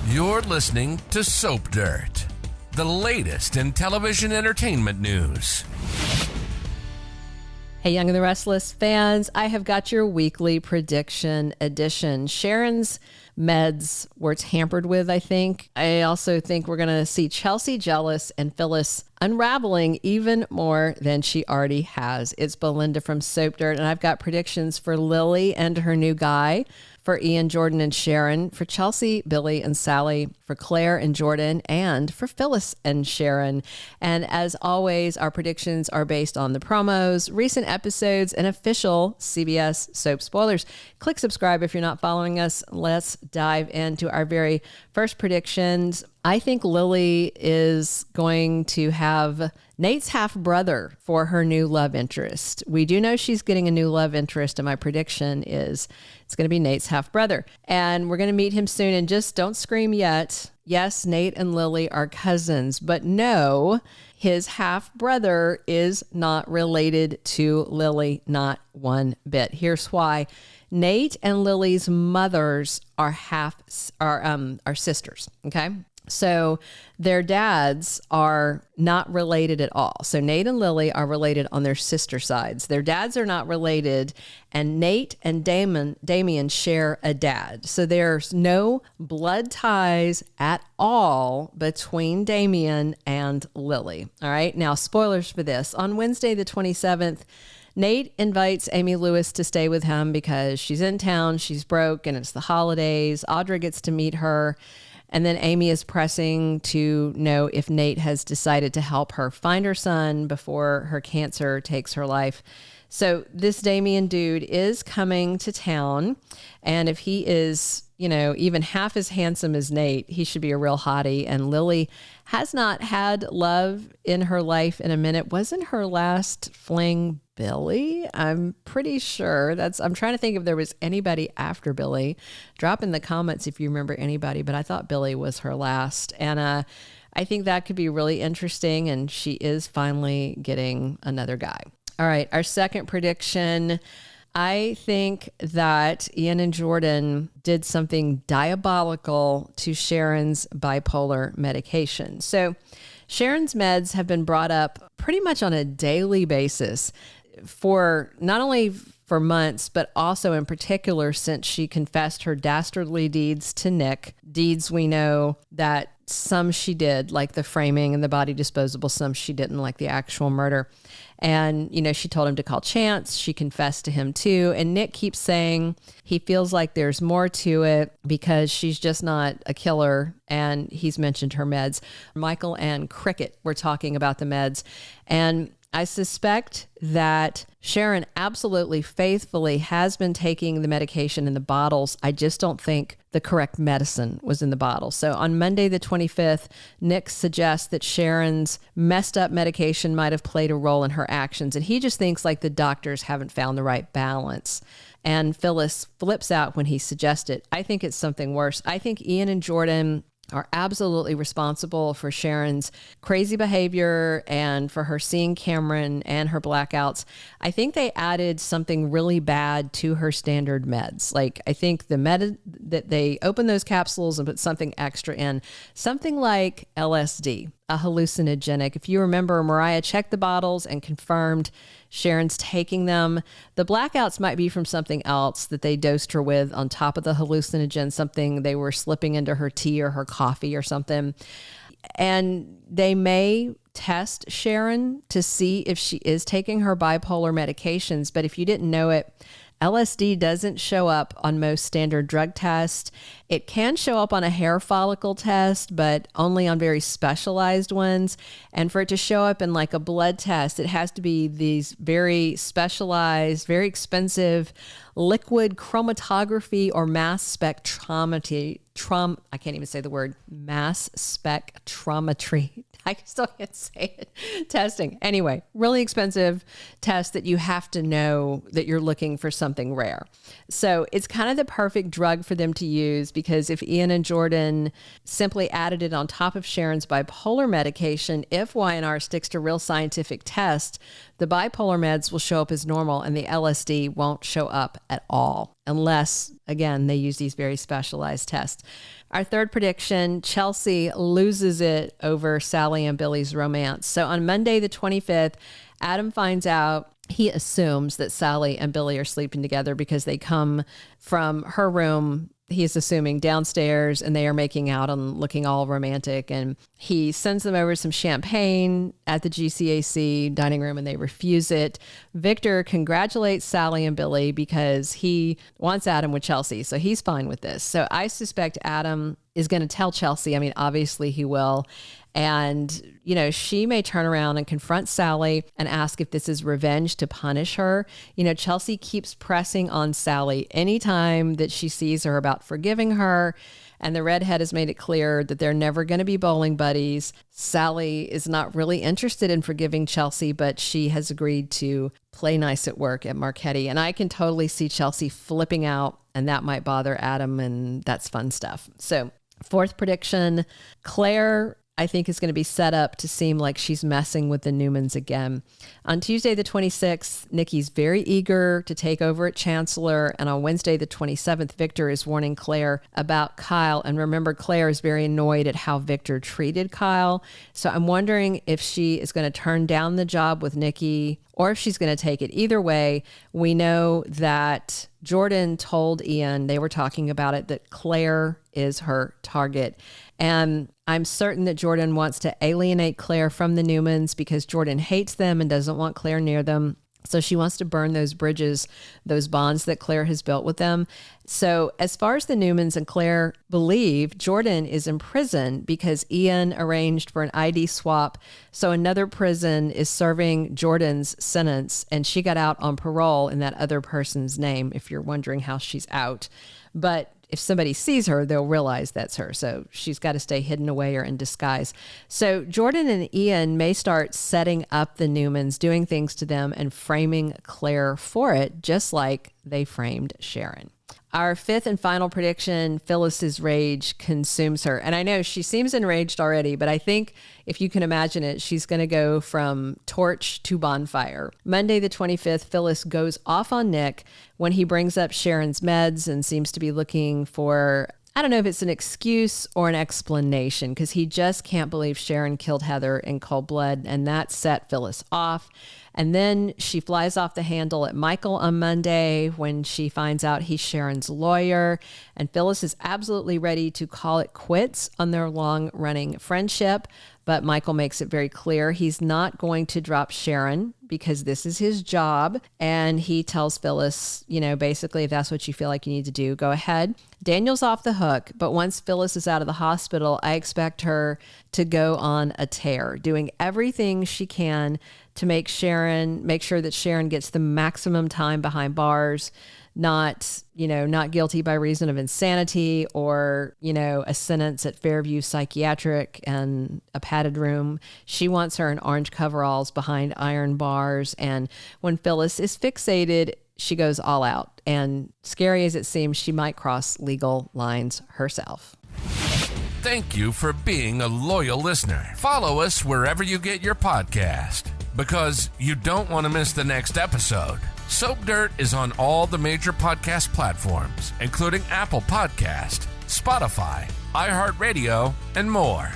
You're listening to Soap Dirt, the latest in television entertainment news. Hey, Young and the Restless fans, I have got your weekly prediction edition. Sharon's meds were tampered with, I think. I also think we're going to see Chelsea jealous and Phyllis unraveling even more than she already has. It's Belinda from Soap Dirt, and I've got predictions for Lily and her new guy, for Ian, Jordan, and Sharon, for Chelsea, Billy, and Sally, for Claire and Jordan, and for Phyllis and Sharon. And as always, our predictions are based on the promos, recent episodes, and official CBS soap spoilers. Click subscribe if you're not following us. Let's dive into our very first predictions. I think Lily is going to have Nate's half-brother for her new love interest. We do know she's getting a new love interest, and my prediction is it's going to be Nate's half-brother. And we're going to meet him soon, and just don't scream yet. Yes, Nate and Lily are cousins, but no, his half-brother is not related to Lily, not one bit. Here's why. Nate and Lily's mothers are sisters, okay? So their dads are not related at all. So Nate and Lily are related on their sister sides. Their dads are not related, and Nate and Damian share a dad. So there's no blood ties at all between Damian and Lily. All right. Now, spoilers for this. On Wednesday, the 27th, Nate invites Amy Lewis to stay with him because she's in town, she's broke, and it's the holidays. Audra gets to meet her. And then Amy is pressing to know if Nate has decided to help her find her son before her cancer takes her life. So this Damian dude is coming to town. And if he is, even half as handsome as Nate, he should be a real hottie. And Lily has not had love in her life in a minute. Wasn't her last fling Billy? I'm pretty sure I'm trying to think if there was anybody after Billy. Drop in the comments if you remember anybody, but I thought Billy was her last. And I think that could be really interesting. And she is finally getting another guy. All right. Our second prediction. I think that Ian and Jordan did something diabolical to Sharon's bipolar medication. So Sharon's meds have been brought up pretty much on a daily basis for not only for months, but also in particular since she confessed her dastardly deeds to Nick. Deeds we know that some she did, like the framing and the body disposable, some she didn't, like the actual murder. And, she told him to call Chance. She confessed to him too. And Nick keeps saying he feels like there's more to it because she's just not a killer. And he's mentioned her meds. Michael and Cricket were talking about the meds. And I suspect that Sharon absolutely faithfully has been taking the medication in the bottles. I just don't think the correct medicine was in the bottle. So on Monday, the 25th, Nick suggests that Sharon's messed up medication might have played a role in her actions. And he just thinks like the doctors haven't found the right balance. And Phyllis flips out when he suggests it. I think it's something worse. I think Ian and Jordan are absolutely responsible for Sharon's crazy behavior and for her seeing Cameron and her blackouts. I think they added something really bad to her standard meds. Like, I think that they opened those capsules and put something extra in, something like LSD, a hallucinogenic. If you remember, Mariah checked the bottles and confirmed Sharon's taking them. The blackouts might be from something else that they dosed her with on top of the hallucinogen, something they were slipping into her tea or her coffee or something. And they may test Sharon to see if she is taking her bipolar medications. But if you didn't know it, LSD doesn't show up on most standard drug tests. It can show up on a hair follicle test, but only on very specialized ones. And for it to show up in like a blood test, it has to be these very specialized, very expensive liquid chromatography or mass spectrometry. I can't even say the word mass spectrometry. I still can't say it. Testing. Anyway, really expensive test that you have to know that you're looking for something rare. So it's kind of the perfect drug for them to use, because if Ian and Jordan simply added it on top of Sharon's bipolar medication, if Y&R sticks to real scientific tests, The bipolar meds will show up as normal and the LSD won't show up at all unless, again, they use these very specialized tests. Our third prediction, Chelsea loses it over Sally and Billy's romance. So on Monday, the 25th, Adam finds out, he assumes that Sally and Billy are sleeping together because they come from her room, he is assuming, downstairs, and they are making out and looking all romantic. And he sends them over some champagne at the GCAC dining room and they refuse it. Victor congratulates Sally and Billy because he wants Adam with Chelsea. So he's fine with this. So I suspect Adam is going to tell Chelsea. I mean, obviously he will. And, you know, she may turn around and confront Sally and ask if this is revenge to punish her. You know, Chelsea keeps pressing on Sally anytime that she sees her about forgiving her. And the redhead has made it clear that they're never going to be bowling buddies. Sally is not really interested in forgiving Chelsea, but she has agreed to play nice at work at Marchetti. And I can totally see Chelsea flipping out, and that might bother Adam, and that's fun stuff. So, fourth prediction, Claire, I think, is going to be set up to seem like she's messing with the Newmans again. On Tuesday, the 26th, Nikki's very eager to take over at Chancellor. And on Wednesday, the 27th, Victor is warning Claire about Kyle. And remember, Claire is very annoyed at how Victor treated Kyle. So I'm wondering if she is going to turn down the job with Nikki or if she's going to take it. Either way, we know that Jordan told Ian, they were talking about it, that Claire is her target. And I'm certain that Jordan wants to alienate Claire from the Newmans because Jordan hates them and doesn't want Claire near them. So she wants to burn those bridges, those bonds that Claire has built with them. So as far as the Newmans and Claire believe, Jordan is in prison because Ian arranged for an ID swap. So another prison is serving Jordan's sentence, and she got out on parole in that other person's name, if you're wondering how she's out. But if somebody sees her, they'll realize that's her. So she's got to stay hidden away or in disguise. So Jordan and Ian may start setting up the Newmans, doing things to them and framing Claire for it, just like they framed Sharon. Our fifth and final prediction, Phyllis's rage consumes her. And I know she seems enraged already, but I think if you can imagine it, she's going to go from torch to bonfire. Monday, the 25th, Phyllis goes off on Nick when he brings up Sharon's meds and seems to be looking for, I don't know if it's an excuse or an explanation, because he just can't believe Sharon killed Heather in cold blood, and that set Phyllis off. And then she flies off the handle at Michael on Monday when she finds out he's Sharon's lawyer. And Phyllis is absolutely ready to call it quits on their long-running friendship. But Michael makes it very clear he's not going to drop Sharon because this is his job. And he tells Phyllis, you know, basically, if that's what you feel like you need to do, go ahead. Daniel's off the hook, but once Phyllis is out of the hospital, I expect her to go on a tear, doing everything she can to make sure that Sharon gets the maximum time behind bars, not guilty by reason of insanity or, a sentence at Fairview Psychiatric and a padded room. She wants her in orange coveralls behind iron bars. And when Phyllis is fixated, she goes all out. And scary as it seems, she might cross legal lines herself. Thank you for being a loyal listener. Follow us wherever you get your podcast, because you don't want to miss the next episode. Soap Dirt is on all the major podcast platforms, including Apple Podcast, Spotify, iHeartRadio, and more.